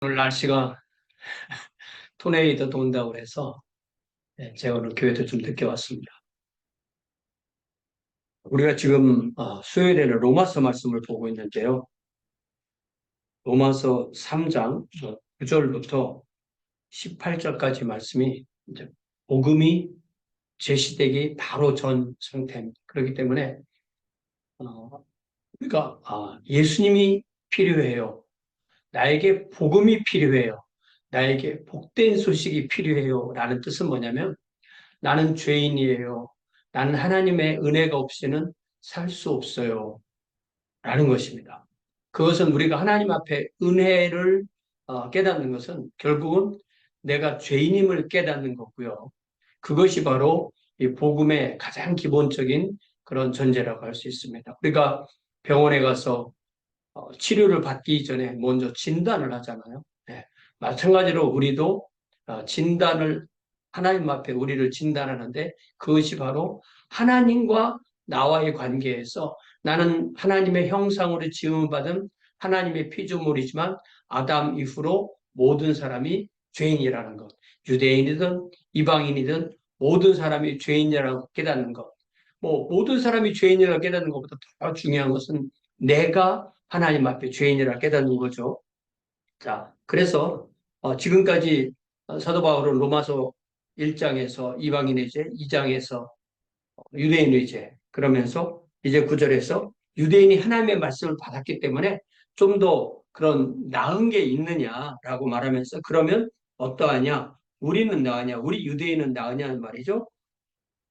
오늘 날씨가 토네이도 돈다고 그래서 제가 오늘 교회도 좀 늦게 왔습니다. 우리가 지금 수요일에는 로마서 말씀을 보고 있는데요. 로마서 3장 9절부터 18절까지 말씀이 이제 복음이 제시되기 바로 전 상태입니다. 그렇기 때문에 우리가 예수님이 필요해요. 나에게 복음이 필요해요. 나에게 복된 소식이 필요해요. 라는 뜻은 뭐냐면 나는 죄인이에요. 나는 하나님의 은혜가 없이는 살 수 없어요. 라는 것입니다. 그것은 우리가 하나님 앞에 은혜를 깨닫는 것은 결국은 내가 죄인임을 깨닫는 거고요. 그것이 바로 이 복음의 가장 기본적인 그런 전제라고 할 수 있습니다. 우리가 병원에 가서 치료를 받기 전에 먼저 진단을 하잖아요. 네. 마찬가지로 우리도 진단을 하나님 앞에 우리를 진단하는데 그것이 바로 하나님과 나와의 관계에서 나는 하나님의 형상으로 지음받은 하나님의 피조물이지만 아담 이후로 모든 사람이 죄인이라는 것. 유대인이든 이방인이든 모든 사람이 죄인이라고 깨닫는 것. 모든 사람이 죄인이라고 깨닫는 것보다 더 중요한 것은 내가 하나님 앞에 죄인이라 깨닫는 거죠. 자, 그래서 지금까지 사도 바울은 로마서 1장에서 이방인의 죄, 2장에서 유대인의 죄, 그러면서 이제 9절에서 유대인이 하나님의 말씀을 받았기 때문에 좀 더 그런 나은 게 있느냐라고 말하면서 그러면 어떠하냐? 우리는 나으냐? 우리 유대인은 나으냐는 말이죠.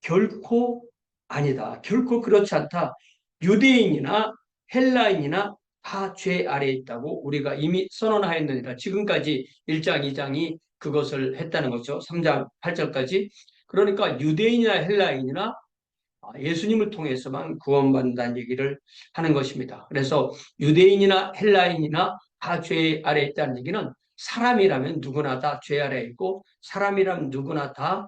결코 아니다. 결코 그렇지 않다. 유대인이나 헬라인이나 다 죄 아래에 있다고 우리가 이미 선언하였느니라. 지금까지 1장, 2장이 그것을 했다는 거죠. 3장 8절까지. 그러니까 유대인이나 헬라인이나 예수님을 통해서만 구원받는다는 얘기를 하는 것입니다. 그래서 유대인이나 헬라인이나 다 죄 아래에 있다는 얘기는 사람이라면 누구나 다 죄 아래에 있고 사람이라면 누구나 다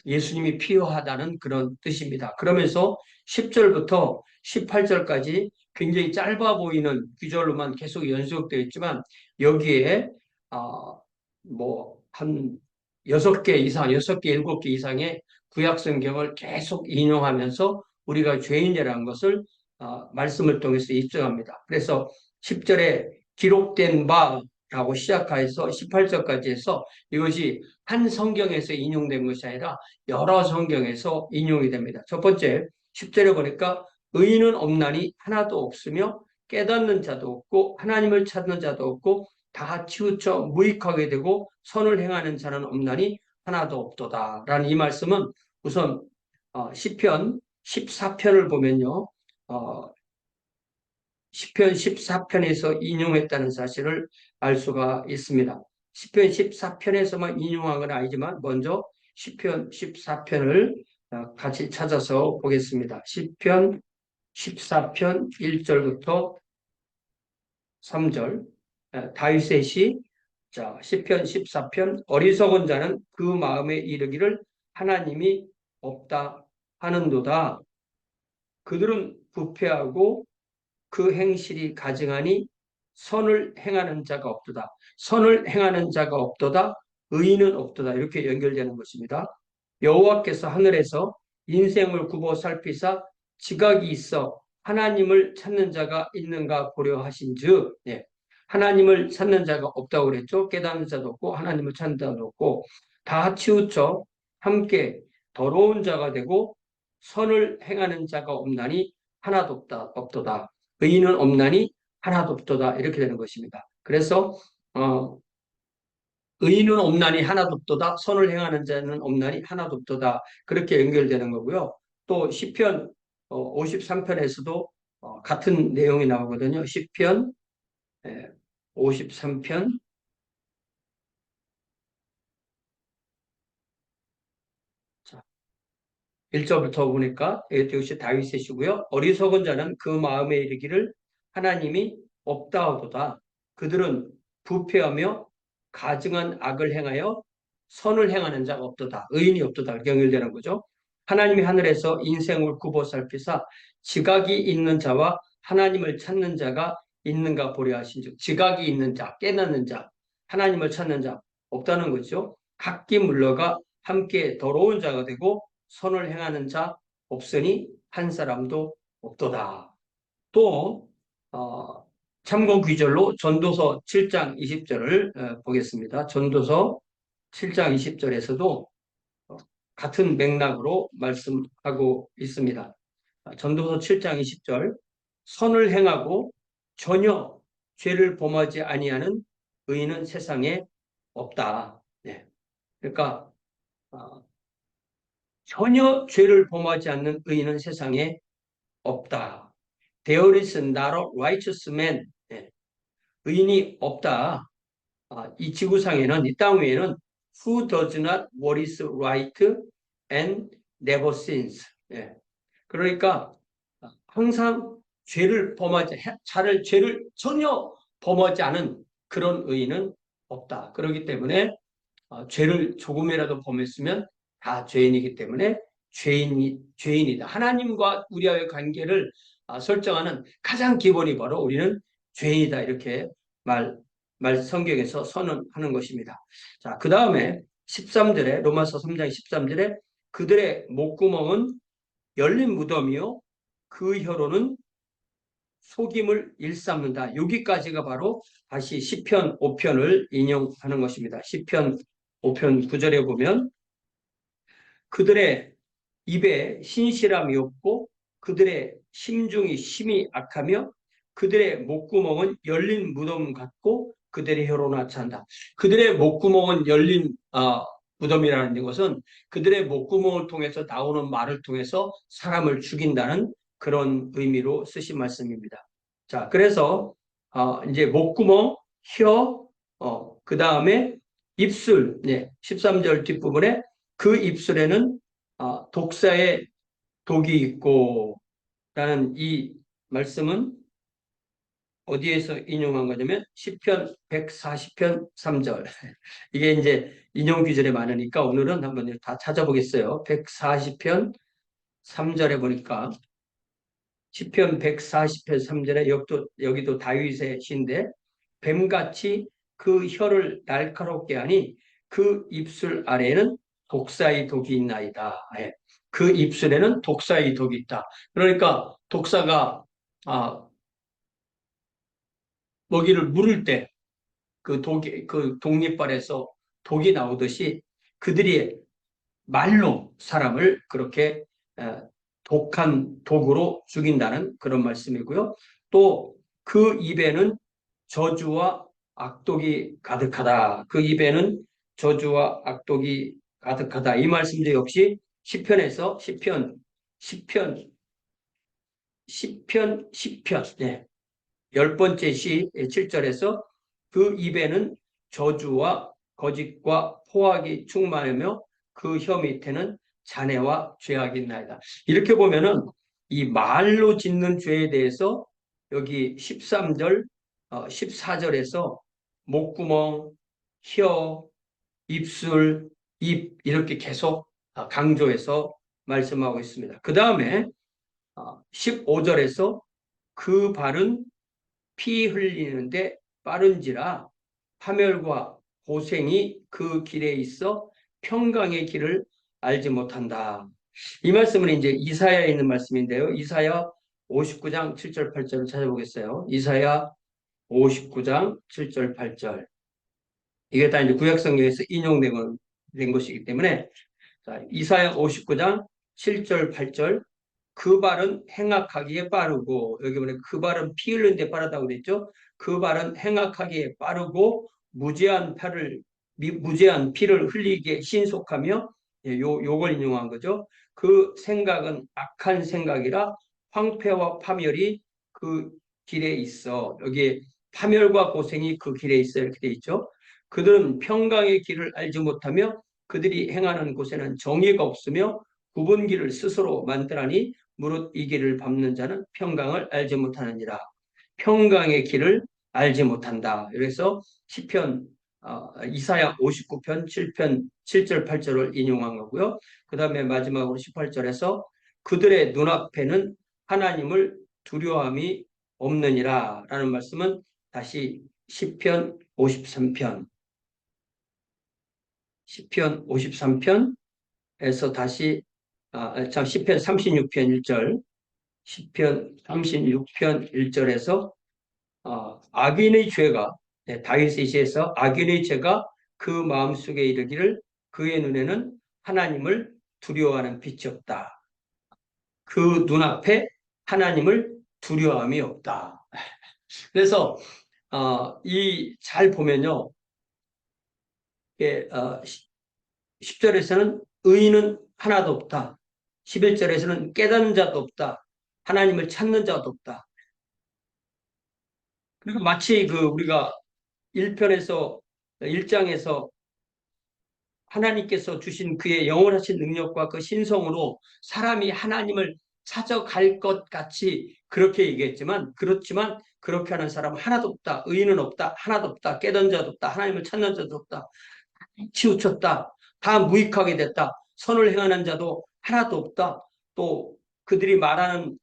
예수님이 필요하다는 그런 뜻입니다. 그러면서 10절부터 18절까지 굉장히 짧아 보이는 구절로만 계속 연속되어 있지만 여기에 한 6개 이상, 6개, 7개 이상의 구약 성경을 계속 인용하면서 우리가 죄인이라는 것을 말씀을 통해서 입증합니다. 그래서 10절에 기록된 바라고 시작해서 18절까지 해서 이것이 한 성경에서 인용된 것이 아니라 여러 성경에서 인용이 됩니다. 첫 번째, 10절에 보니까 의인은 없나니 하나도 없으며 깨닫는 자도 없고 하나님을 찾는 자도 없고 다 치우쳐 무익하게 되고 선을 행하는 자는 없나니 하나도 없도다. 라는 이 말씀은 우선 시편 14편을 보면요. 시편 14편에서 인용했다는 사실을 알 수가 있습니다. 시편 14편에서만 인용한 건 아니지만 먼저 시편 14편을 같이 찾아서 보겠습니다. 시편 14편 1절부터 3절 다윗의 시 시편 14편 어리석은 자는 그 마음에 이르기를 하나님이 없다 하는도다. 그들은 부패하고 그 행실이 가증하니 선을 행하는 자가 없도다. 선을 행하는 자가 없도다. 의인은 없도다. 이렇게 연결되는 것입니다. 여호와께서 하늘에서 인생을 굽어 살피사 지각이 있어 하나님을 찾는 자가 있는가 보려 하신즉 하나님을 찾는 자가 없다고 그랬죠. 깨닫는 자도 없고 하나님을 찾는 자도 없고 다 치우쳐 함께 더러운 자가 되고 선을 행하는 자가 없나니 하나도 없도다. 의인은 없나니 하나도 없도다. 이렇게 되는 것입니다. 그래서 의인은 없나니 하나도 없도다. 선을 행하는 자는 없나니 하나도 없도다. 그렇게 연결되는 거고요. 또 시편 53편에서도 같은 내용이 나오거든요. 시편 53편 1절부터 보니까 이것도 역시 다윗의 시고요. 어리석은 자는 그 마음에 이르기를 하나님이 없다 하도다. 그들은 부패하며 가증한 악을 행하여 선을 행하는 자가 없도다. 의인이 없도다. 연결되는 거죠. 하나님이 하늘에서 인생을 굽어 살피사 지각이 있는 자와 하나님을 찾는 자가 있는가 보려 하신즉 지각이 있는 자, 깨닫는 자, 하나님을 찾는 자 없다는 거죠. 각기 물러가 함께 더러운 자가 되고 선을 행하는 자 없으니 한 사람도 없도다. 또 참고 귀절로 전도서 7장 20절을 보겠습니다. 전도서 7장 20절에서도 같은 맥락으로 말씀하고 있습니다. 전도서 7장 20절 선을 행하고 전혀 죄를 범하지 아니하는 의인은 세상에 없다. 네. 그러니까 전혀 죄를 범하지 않는 의인은 세상에 없다. There is not a righteous man. 네. 의인이 없다. 이 지구상에는, 이 땅 위에는 who does not what is right and never sins. 예. 그러니까 항상 죄를 전혀 범하지 않은 그런 의인은 없다. 그렇기 때문에 죄를 조금이라도 범했으면 다 죄인이기 때문에 죄인이다. 하나님과 우리와의 관계를 설정하는 가장 기본이 바로 우리는 죄인이다. 이렇게 성경에서 선언하는 것입니다. 자, 그 다음에 13절에, 로마서 3장 13절에 그들의 목구멍은 열린 무덤이요. 그 혀로는 속임을 일삼는다. 여기까지가 바로 다시 시편 5편을 인용하는 것입니다. 시편 5편 9절에 보면 그들의 입에 신실함이 없고 그들의 심중이 심히 악하며 그들의 목구멍은 열린 무덤 같고 그들의 혀로는 하찮다. 그들의 목구멍은 열린 무덤이라는 것은 그들의 목구멍을 통해서 나오는 말을 통해서 사람을 죽인다는 그런 의미로 쓰신 말씀입니다. 자, 그래서 이제 목구멍, 혀, 그 다음에 입술, 네, 13절 뒷부분에 그 입술에는 독사의 독이 있고 라는 이 말씀은 어디에서 인용한 거냐면 시편 140편 3절. 이게 이제 인용 규절에 많으니까 오늘은 한번 다 찾아보겠어요. 140편 3절에 보니까 시편 140편 3절에 여기도 다윗의 시인데 뱀같이 그 혀를 날카롭게 하니 그 입술 아래에는 독사의 독이 있나이다. 예. 그 입술에는 독사의 독이 있다. 그러니까 독사가 먹이를 물을 때 그 독립발에서 독이 나오듯이 그들이 말로 사람을 그렇게 독한 독으로 죽인다는 그런 말씀이고요. 또 그 입에는 저주와 악독이 가득하다. 그 입에는 저주와 악독이 가득하다. 이 말씀도 역시 시편 네. 10번째 시 7절에서 그 입에는 저주와 거짓과 포악이 충만하며 그 혀 밑에는 잔해와 죄악이 있나이다. 이렇게 보면은 이 말로 짓는 죄에 대해서 여기 13절, 14절에서 목구멍, 혀, 입술, 입 이렇게 계속 강조해서 말씀하고 있습니다. 그 다음에 15절에서 그 발은 피 흘리는데 빠른지라 파멸과 고생이 그 길에 있어 평강의 길을 알지 못한다. 이 말씀은 이제 이사야에 있는 말씀인데요. 이사야 59장 7절 8절을 찾아보겠어요. 이사야 59장 7절 8절. 이게 다 이제 구약성경에서 인용된 것이기 때문에 자, 이사야 59장 7절 8절 그 발은 행악하기에 빠르고 여기 보면 그 발은 피 흘리는데 빠르다고 됐죠. 그 발은 행악하기에 빠르고 무제한 피를 흘리게 신속하며 요걸 인용한 거죠. 그 생각은 악한 생각이라 황폐와 파멸이 그 길에 있어. 여기에 파멸과 고생이 그 길에 있어 이렇게 돼 있죠. 그들은 평강의 길을 알지 못하며 그들이 행하는 곳에는 정의가 없으며 굽은 길을 스스로 만들하니 무릇 이 길을 밟는 자는 평강을 알지 못하느니라. 평강의 길을 알지 못한다. 그래서 시편 이사야 59편 7절 8절을 인용한 거고요. 그 다음에 마지막으로 18절에서 그들의 눈앞에는 하나님을 두려움이 없느니라 라는 말씀은 다시 시편 53편 시편 53편에서 다시 시편 36편 1절, 시편 36편 1절에서 악인의 죄가, 다윗의 시에서 악인의 죄가 그 마음속에 이르기를 그의 눈에는 하나님을 두려워하는 빛이 없다. 그 눈앞에 하나님을 두려워함이 없다. 그래서 이 잘 보면요, 10절에서는 의인은 하나도 없다. 11절에서는 깨닫는 자도 없다. 하나님을 찾는 자도 없다. 그리고 마치 우리가 1편에서 1장에서 하나님께서 주신 그의 영원하신 능력과 그 신성으로 사람이 하나님을 찾아갈 것 같이 그렇게 얘기했지만, 그렇지만 그렇게 하는 사람은 하나도 없다. 의인은 없다. 하나도 없다. 깨닫는 자도 없다. 하나님을 찾는 자도 없다. 치우쳤다. 다 무익하게 됐다. 선을 행하는 자도 하나도 없다. 또 그들이 말하는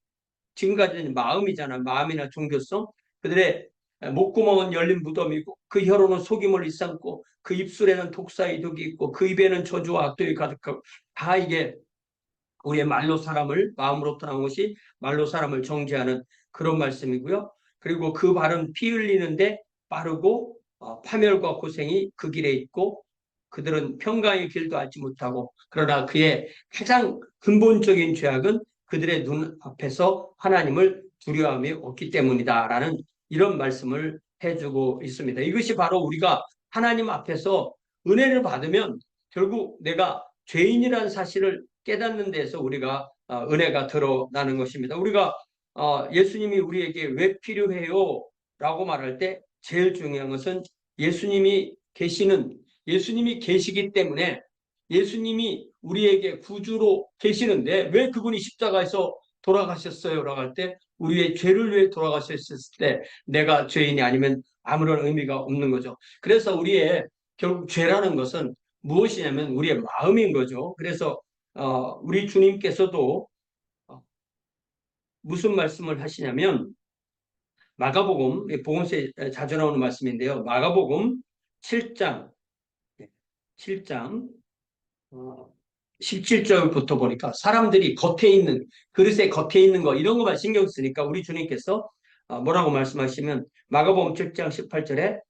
지금까지는 마음이잖아. 마음이나 종교성. 그들의 목구멍은 열린 무덤이고 그 혀로는 속임을 일삼고 그 입술에는 독사의 독이 있고 그 입에는 저주와 악독이 가득하고 다 이게 우리의 말로 사람을 마음으로부터 나온 것이 말로 사람을 정죄하는 그런 말씀이고요. 그리고 그 발은 피 흘리는데 빠르고 파멸과 고생이 그 길에 있고 그들은 평강의 길도 알지 못하고 그러나 그의 가장 근본적인 죄악은 그들의 눈 앞에서 하나님을 두려움이 없기 때문이다라는 이런 말씀을 해주고 있습니다. 이것이 바로 우리가 하나님 앞에서 은혜를 받으면 결국 내가 죄인이라는 사실을 깨닫는 데서 우리가 은혜가 드러나는 것입니다. 우리가 예수님이 우리에게 왜 필요해요? 라고 말할 때 제일 중요한 것은 예수님이 계시기 때문에 예수님이 우리에게 구주로 계시는데 왜 그분이 십자가에서 돌아가셨어요? 라고 할 때 우리의 죄를 위해 돌아가셨을 때 내가 죄인이 아니면 아무런 의미가 없는 거죠. 그래서 우리의 결국 죄라는 것은 무엇이냐면 우리의 마음인 거죠. 그래서 우리 주님께서도 무슨 말씀을 하시냐면 마가복음, 복음서에 자주 나오는 말씀인데요. 마가복음 7장 7장 17절부터 보니까 사람들이 그릇에 겉에 있는 거 이런 것만 신경 쓰니까 우리 주님께서 뭐라고 말씀하시면 마가복음 7장 18절에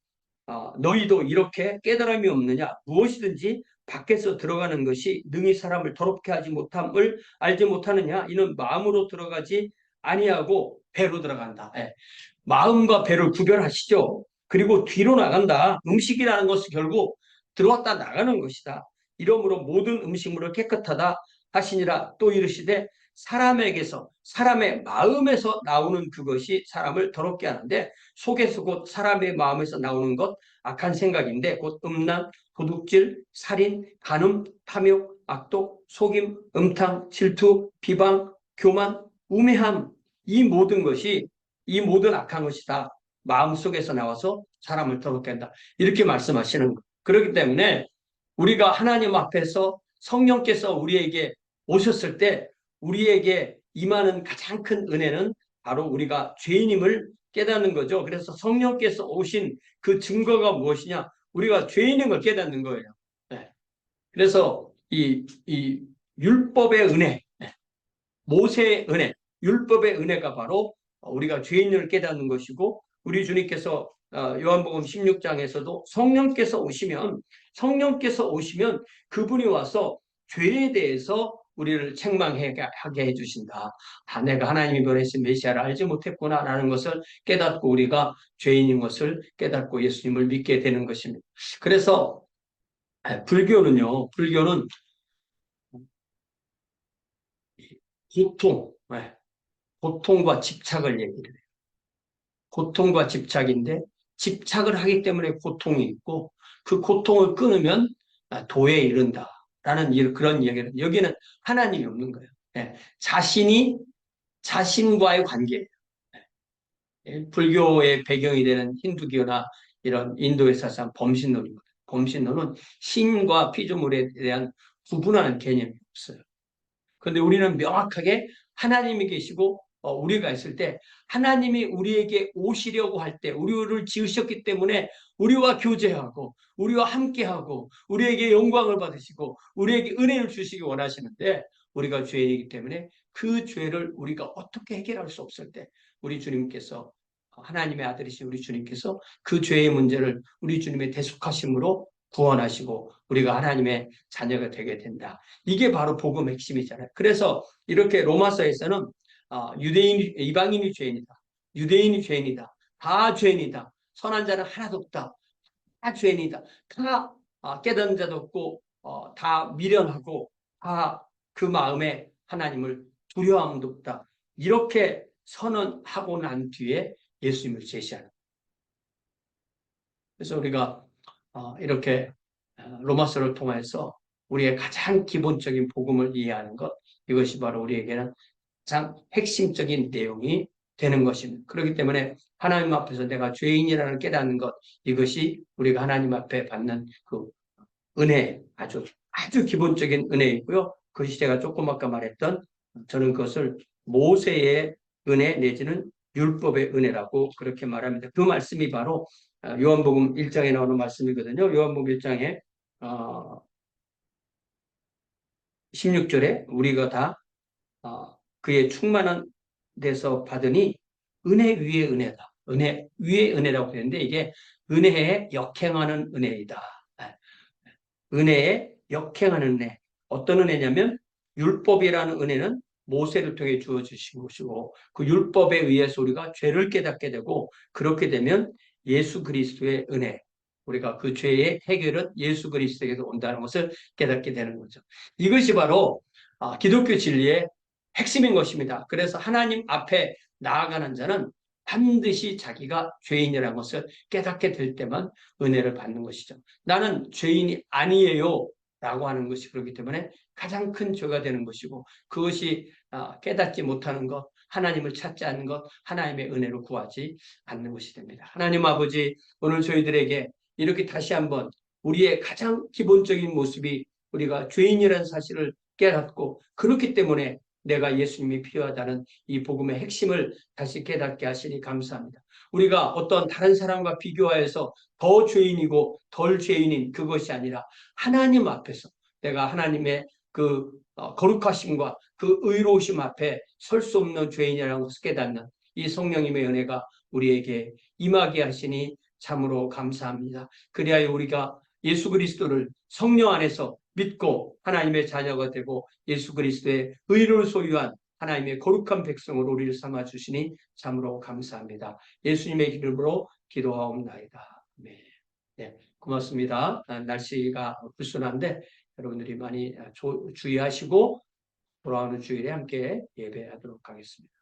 너희도 이렇게 깨달음이 없느냐? 무엇이든지 밖에서 들어가는 것이 능히 사람을 더럽게 하지 못함을 알지 못하느냐? 이는 마음으로 들어가지 아니하고 배로 들어간다. 예. 마음과 배를 구별하시죠. 그리고 뒤로 나간다. 음식이라는 것은 결국 들어왔다 나가는 것이다. 이러므로 모든 음식물을 깨끗하다 하시니라. 또 이르시되 사람의 마음에서 나오는 그것이 사람을 더럽게 하는데 속에서 곧 사람의 마음에서 나오는 것 악한 생각인데 곧 음란, 도둑질, 살인, 간음, 탐욕, 악독, 속임, 음탕, 질투, 비방, 교만, 우매함 이 모든 악한 것이다. 마음속에서 나와서 사람을 더럽게 한다. 이렇게 말씀하시는 것. 그렇기 때문에 우리가 하나님 앞에서 성령께서 우리에게 오셨을 때 우리에게 임하는 가장 큰 은혜는 바로 우리가 죄인임을 깨닫는 거죠. 그래서 성령께서 오신 그 증거가 무엇이냐? 우리가 죄인인 걸 깨닫는 거예요. 네. 그래서 이 율법의 은혜, 모세의 은혜, 율법의 은혜가 바로 우리가 죄인을 깨닫는 것이고 우리 주님께서 요한복음 16장에서도 성령께서 오시면 그분이 와서 죄에 대해서 우리를 책망하게 해주신다. 내가 하나님이 보내신 메시아를 알지 못했구나라는 것을 깨닫고 우리가 죄인인 것을 깨닫고 예수님을 믿게 되는 것입니다. 그래서 불교는 고통과 집착을 얘기를 해요. 고통과 집착인데 집착을 하기 때문에 고통이 있고 그 고통을 끊으면 도에 이른다라는 그런 얘기는 여기는 하나님이 없는 거예요. 자신과의 관계예요. 불교의 배경이 되는 힌두교나 이런 인도의 사상 범신론입니다. 범신론은 신과 피조물에 대한 구분하는 개념이 없어요. 그런데 우리는 명확하게 하나님이 계시고 우리가 있을 때 하나님이 우리에게 오시려고 할 때 우리를 지으셨기 때문에 우리와 교제하고 우리와 함께하고 우리에게 영광을 받으시고 우리에게 은혜를 주시기 원하시는데 우리가 죄인이기 때문에 그 죄를 우리가 어떻게 해결할 수 없을 때 우리 주님께서 하나님의 아들이신 우리 주님께서 그 죄의 문제를 우리 주님의 대속하심으로 구원하시고 우리가 하나님의 자녀가 되게 된다. 이게 바로 복음의 핵심이잖아요. 그래서 이렇게 로마서에서는 유대인, 이방인이 죄인이다. 유대인이 죄인이다. 다 죄인이다. 선한 자는 하나도 없다. 다 죄인이다. 다 깨닫는 자도 없고 다 미련하고 다 그 마음에 하나님을 두려움도 없다. 이렇게 선언하고 난 뒤에 예수님을 제시하는. 그래서 우리가 이렇게 로마서를 통해서 우리의 가장 기본적인 복음을 이해하는 것, 이것이 바로 우리에게는 가장 핵심적인 내용이 되는 것입니다. 그렇기 때문에 하나님 앞에서 내가 죄인이라는 깨닫는 것, 이것이 우리가 하나님 앞에 받는 그 은혜, 아주 기본적인 은혜이고요. 그것이 제가 조금 아까 말했던 저는 그것을 모세의 은혜 내지는 율법의 은혜라고 그렇게 말합니다. 그 말씀이 바로 요한복음 1장에 나오는 말씀이거든요. 요한복음 1장에 16절에 우리가 다 그의 충만한 데서 받으니 은혜 위에 은혜다. 은혜 위에 은혜라고 했는데 이게 은혜에 역행하는 은혜이다. 은혜에 역행하는 은혜. 어떤 은혜냐면 율법이라는 은혜는 모세를 통해 주어지신 것이고 그 율법에 의해서 우리가 죄를 깨닫게 되고 그렇게 되면 예수 그리스도의 은혜. 우리가 그 죄의 해결은 예수 그리스도에게서 온다는 것을 깨닫게 되는 거죠. 이것이 바로 기독교 진리의 핵심인 것입니다. 그래서 하나님 앞에 나아가는 자는 반드시 자기가 죄인이라는 것을 깨닫게 될 때만 은혜를 받는 것이죠. 나는 죄인이 아니에요 라고 하는 것이 그렇기 때문에 가장 큰 죄가 되는 것이고 그것이 깨닫지 못하는 것, 하나님을 찾지 않는 것, 하나님의 은혜를 구하지 않는 것이 됩니다. 하나님 아버지, 오늘 저희들에게 이렇게 다시 한번 우리의 가장 기본적인 모습이 우리가 죄인이라는 사실을 깨닫고 그렇기 때문에 내가 예수님이 필요하다는 이 복음의 핵심을 다시 깨닫게 하시니 감사합니다. 우리가 어떤 다른 사람과 비교하여서 더 죄인이고 덜 죄인인 그것이 아니라 하나님 앞에서 내가 하나님의 그 거룩하심과 그 의로우심 앞에 설 수 없는 죄인이라는 것을 깨닫는 이 성령님의 은혜가 우리에게 임하게 하시니 참으로 감사합니다. 그리하여 우리가 예수 그리스도를 성령 안에서 믿고 하나님의 자녀가 되고 예수 그리스도의 의를 소유한 하나님의 거룩한 백성으로 우리를 삼아 주시니 참으로 감사합니다. 예수님의 이름으로 기도하옵나이다. 네. 네, 고맙습니다. 날씨가 불순한데 여러분들이 많이 주의하시고 돌아오는 주일에 함께 예배하도록 하겠습니다.